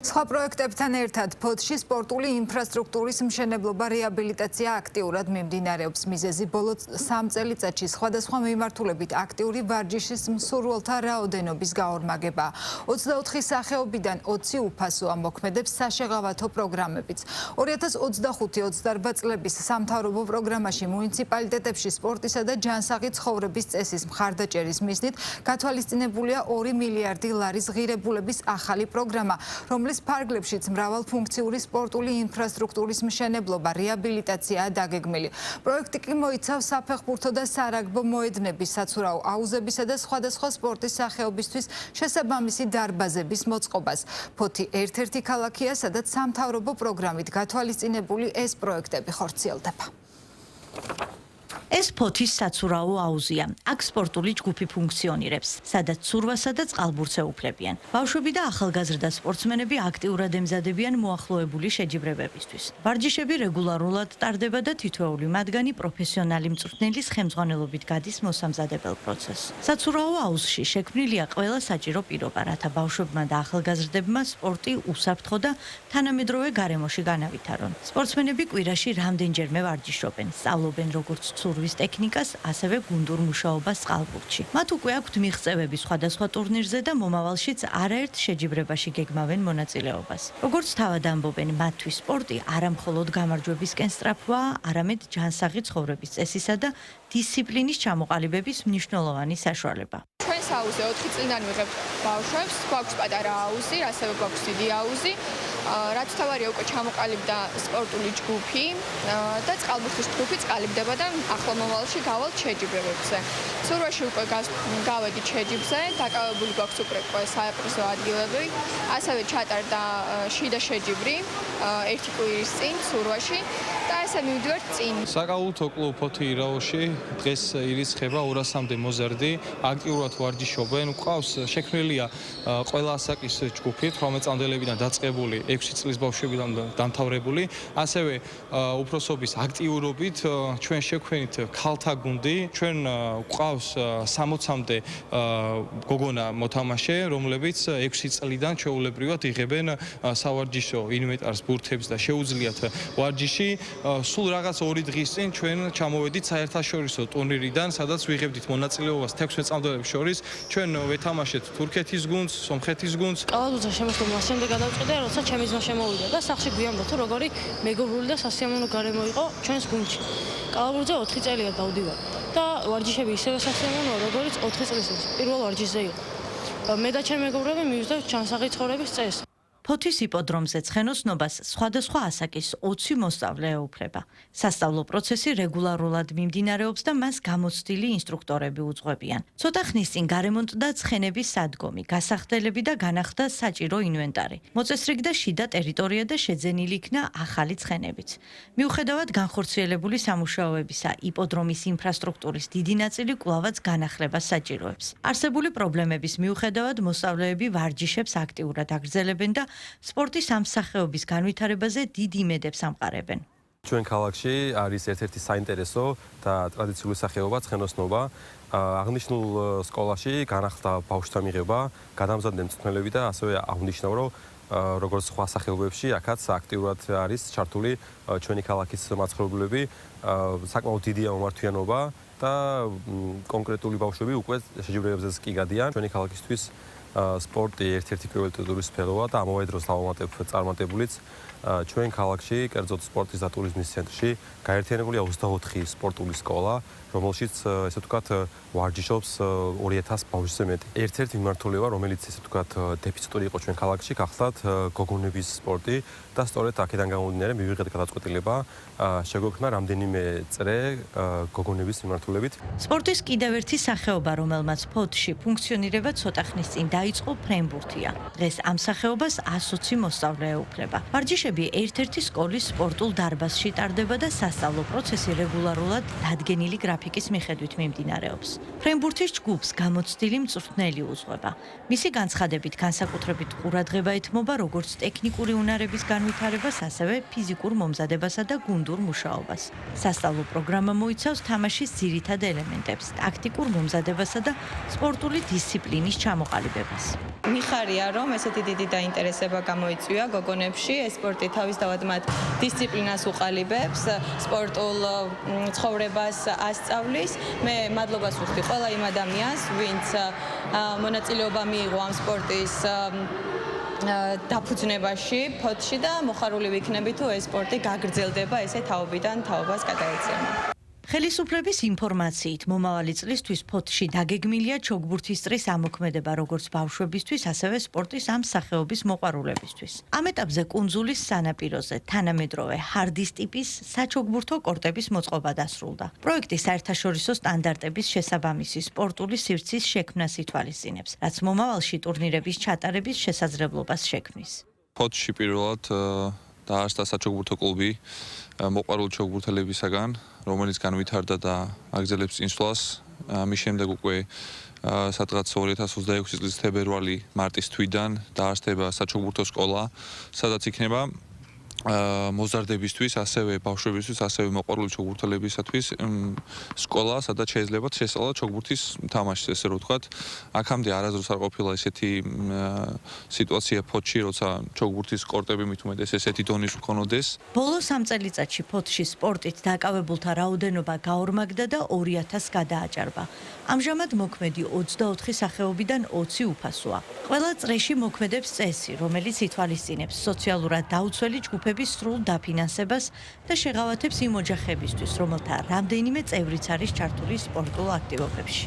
სხვა პროექტებთან ერთად ფოთში სპორტული ინფრასტრუქტურის მშენებლობა რეაბილიტაცია აქტიურად მიმდინარეობს. მიზეზი ბოლო 3 წელიწადში სხვადასხვა მიმართულებით აქტიური ვარჯიშის მსურველთა რაოდენობის გაორმაგება. 24 სახეობიდან 20 უფასოა, მოქმედებს საშეღავათო პროგრამებიც. 2025-28 წლების სამთავრობო პროგრამაში მუნიციპალიტეტებში სპორტისა და ჯანსაღი ცხოვრების წესის მხარდაჭერის მიზნით გათვალისწინებულია 2 მილიარდი ლარის ღირებულების ახალი პროგრამა, რომლის ფარგლებშიც მრავალფუნქციური სპორტული ინფრასტრუქტურის მშენებლობა, რეაბილიტაციაა დაგეგმილი. პროექტი კი მოიცავს საფეხბურთო და სარაგბო მოედნების, საცურაო აუზებისა და სხვადასხვა სპორტის სახეობისთვის შესაბამისი დარბაზების მოწყობას. ფოთი ერთ-ერთი ქალაქია, სადაც სამთავრობო პროგრამით გათვალისწინებული ეს პროექტები ხორციელდება. ეს ფოთის საცურაო აუზია. აქ სპორტული ჯგუფი ფუნქციონირებს, სადაც ცურვასა და წყალბურთს ეუფლებიან. ბავშვები და ახალგაზრდა სპორტსმენები აქტიურად ემზადებიან მოახლოებული შეჯიბრებებისთვის. ვარჯიშები რეგულარულად ტარდება და თითოეული მათგანი პროფესიონალი მწვრთნელის ხელმძღვანელობით გადის მოსამზადებელ პროცესს. საცურაო აუზში შექმნილია ყველა საჭირო პირობა, რათა ბავშვებმა და ახალგაზრდებმა სპორტი უსაფრთხო და თანამედროვე გარემოში განავითარონ. სპორტსმენები კვირაში რამდენჯერმე ვარჯიშობენ, სწავლობენ როგორც ცურვის ტექნიკას, ასევე გუნდურ მუშაობას წყალბურთში. მათ უკვე აქვთ მიღწევები სხვადასხვა ტურნირზე და მომავალშიც არაერთ შეჯიბრებაში გეგმავენ მონაწილეობას. როგორც თავად ამბობენ, მათთვის სპორტი არამხოლოდ გამარჯვებისკენ სწრაფვაა, არამედ ჯანსაღი ცხოვრების წესისა და დისციპლინის ჩამოყალიბების მნიშვნელოვანი საშუალება. ჩვენს აუზზე 4 წლიდან ვიღებთ ბავშვებს, გვაქვს პატარა აუზი, ასევე გვაქვს დიდი აუზი. რაც თავარია უკვე ჩამოყალიბდა სპორტული ჯგუფი და წყალბურთის ჯგუფი წყალიბდება და ახლა მომავალში გავალთ შეჯიბრებებზე. ცურვაში უკვე გავედით შეჯიბრზე, დაკავებული გვაქვს უკვე საეპრიზო ადგილები, ასევე ჩატარდა შიდა შეჯიბრი ერთი კვირის წინ ცურვაში და ესე მივდივართ წინ. საკალათო კლუბ ფოთი ირაოში დღეს ირიცხება 200-მდე მოზარდი, აქტიურად ვარჯიშობენ, ყავს შექმნილია ყველა ასაკის ჯგუფი, 18 წამდელებიდან დაწყებული 6 წლის ბავშვებიდან დამთავრებული, ასევე უფროსობის აქტიურობით ჩვენ შექმნით ქალთა გუნდი, ჩვენ ყავს 60-მდე გოგონა მოთამაშე, რომლებიც 6 წლიდან ჩვეულებრივად იღებენ სავარჯიშო ინვენტარს, ბურთებს და შეუძლიათ ვარჯიში. სულ რაღაც 2 დღის წინ ჩვენ ჩამოვედით საერთაშორისო ტურნირიდან, სადაც ვიღებდით მონაწილეობას 16 წამდელებს შორის. ჩვენ ვეთამაშეთ თურქეთის გუნდს, სომხეთის გუნდს. კალათბურთზე შემოსვლამ შემდეგ გადავწყვიტე, როცა ჩემი ძმა შემოვიდა და სახში გვიამბო თუ როგორი მეგობრული და სასიამოვნო გარემო იყო ჩვენს გუნდში. კალათბურთზე 4 წელია დავდივარ და ვარჯიშები ისევე სასიამოვნოა, როგორც 4 წლის პირველ ვარჯიშზე იყო. მე და ჩემი მეგობრები მივზდევთ ჯანსაღი ცხოვრების წესს. ფოთის იპოდრომზე ცხენოსნობას სხვადასხვა ასაკის 20 მოსწავლე ეუფლება. სასწავლო პროცესი რეგულარულად მიმდინარეობს და მას გამოცდილი ინსტრუქტორები უძღვებიან. ცოტა ხნის წინ გარემონტდა ცხენების სადგომი, გასახდელები და განახდა საჭირო ინვენტარი. მოწესრიგდა შიდა ტერიტორია და შეძენილი იქნა ახალი ცხენებიც. მიუხედავად განხორციელებული სამუშაოებისა, იპოდრომის ინფრასტრუქტურის დიდი ნაწილი კვლავაც განახლებას საჭიროებს. არსებული პრობლემების მიუხედავად მოსწავლეები ვარჯიშებს აქტიურად აგრძელებენ და სპორტის ამ სახეობის განვითარებაზე დიდ იმედებს ამყარებენ. ჩვენ ქალაქში არის ერთ-ერთი საინტერესო და ტრადიციული სახეობა ცხენოსნობა. აღნიშნულ სკოლაში განახლდა ბავშვთა მიღება, გადამზადდნენ მწვრთნელები და ასევე აღნიშნავ, რომ როგორც სხვა სახეობებში, აქაც აქტიურად არის ჩართული ჩვენი ქალაქის მაცხოვრებლები. საკმაოდ დიდია მომართვიანობა და კონკრეტული ბავშვები უკვე შეჯიბრებებზეც კი გადიან. ჩვენი ქალაქისთვის სპორტი ერთ-ერთი პრიორიტეტული სფეროა და ამავე დროს წარმატებულიც ჩვენ ქალაქში, კერძოდ სპორტის და ტურიზმის ცენტრში გაერთიანებულია 24 სპორტული სკოლა, რომელშიც ესე ვთქვათ ვარჯიშობს 2000 ბავშვზე მეტი. ერთ-ერთი მიმართულება, რომელიც ესე ვთქვათ დეფიციტური იყო ჩვენ ქალაქში, გახლდათ გოგონების სპორტი და სწორედ აქედან გამომდინარე მივიღეთ გადაწყვეტილება შეგვექმნა რამდენიმე წრე გოგონების მიმართულებით. სპორტის კიდევ ერთი სახეობა, რომელმაც ფოთში ფუნქციონირება ცოტა ხნის წინ დაიწყო, ფრენბურთია. დღეს ამ სახეობას 120 მოსწავლე ეუფლება. ვარჯიშები ერთ-ერთი სკოლის სპორტულ დარბაზში ტარდება და სასწავლო პროცესი რეგულარულად დადგენილი გრაფიკის მიხედვით მიმდინარეობს. ფრენბურთის ჯგუფს გამოცდილი მწვრთნელი უძღვება. მისი განცხადებით განსაკუთრებით ყურადღება ეთმობა როგორც ტექნიკური უნარების განვითარებას, ასევე ფიზიკურ მომზადებასა და გუნდურ მუშაობას. სასწავლო პროგრამა მოიცავს თამაშის ძირითად ელემენტებს, ტაქტიკურ მომზადებასა და სპორტული დისციპლინის ჩამოყალიბებას. გახსნას. მიხარია, რომ ესეთი დიდი დაინტერესება გამოიწვია გოგონებში, ეს სპორტი თავისთავად მათ დისციპლინას უყალიბებს, სპორტულ ცხოვრებას ასწავლის. მე მადლობას ვუხდი ყველა იმ ადამიანს, ვინც მონაწილეობა მიიღო ამ სპორტის დაფუძნებაში, ფოთში და მოხარული ვიქნები თუ ეს სპორტი გაგრძელდება ესე თაობიდან თაობას გადაეცემა. ხელისუფლების ინფორმაციით, მომავალი წლისთვის ფოთში დაგეგმილია ჩოგბურთისტრის ამოქმედება როგორც ბავშვებისთვის, ასევე სპორტის ამ სახეობის მოყვარულებისთვის. ამ ეტაპზე კუნძულის სანაპიროზე თანამედროვე ჰარდის ტიპის საჩოგბურთო კორტების მოწყობა დასრულდა. პროექტი საერთაშორისო სტანდარტების შესაბამისი სპორტული სივრცის შექმნას ითვალისწინებს, რაც მომავალში ტურნირების ჩატარების შესაძლებლობას შექმნის. ფოთში პირველად დაარსდა საჩოგბურთო კლუბი მოყვარულ ჩოგბურთელებისაგან, რომელიც განვითარდა და აგრძელებს წინსვლას. ამის შემდეგ უკვე სადღაც 2026 წლის თებერვალი მარტის თვიდან დაარსდება საჩოგბურთო სკოლა, სადაც იქნება მოზარდებისთვის, ასევე ბავშვებისთვის, ასევე მოყვარული ჩოგბურთელებისათვის სკოლა, სადაც შეიძლება შესწავლათ ჩოგბურთის თამაშს, ესე რომ ვთქვათ. აქამდე არასდროს არ ყოფილა ესეთი სიტუაცია ფოთში, როცა ჩოგბურთის კორტები მით უმეტეს ესეთი დონის ჰქონოდეს. ბოლო 3 წელიწადში ფოთში სპორტით დაკავებულთა რაოდენობა გაორმაგდა და 2000 გადააჭარბა. ამჟამად მოქმედი 24 სახეობიდან 20 უფასოა. ყველა წრეში მოქმედებს წესი, რომელიც ითვალისწინებს სოციალურად დაუცველი ჯგუფების სრულ დაფინანსებას და შეღავათებს იმ ოჯახებისთვის, რომელთა რამდენიმე წევრიც არის ჩართული სპორტულ აქტივობებში.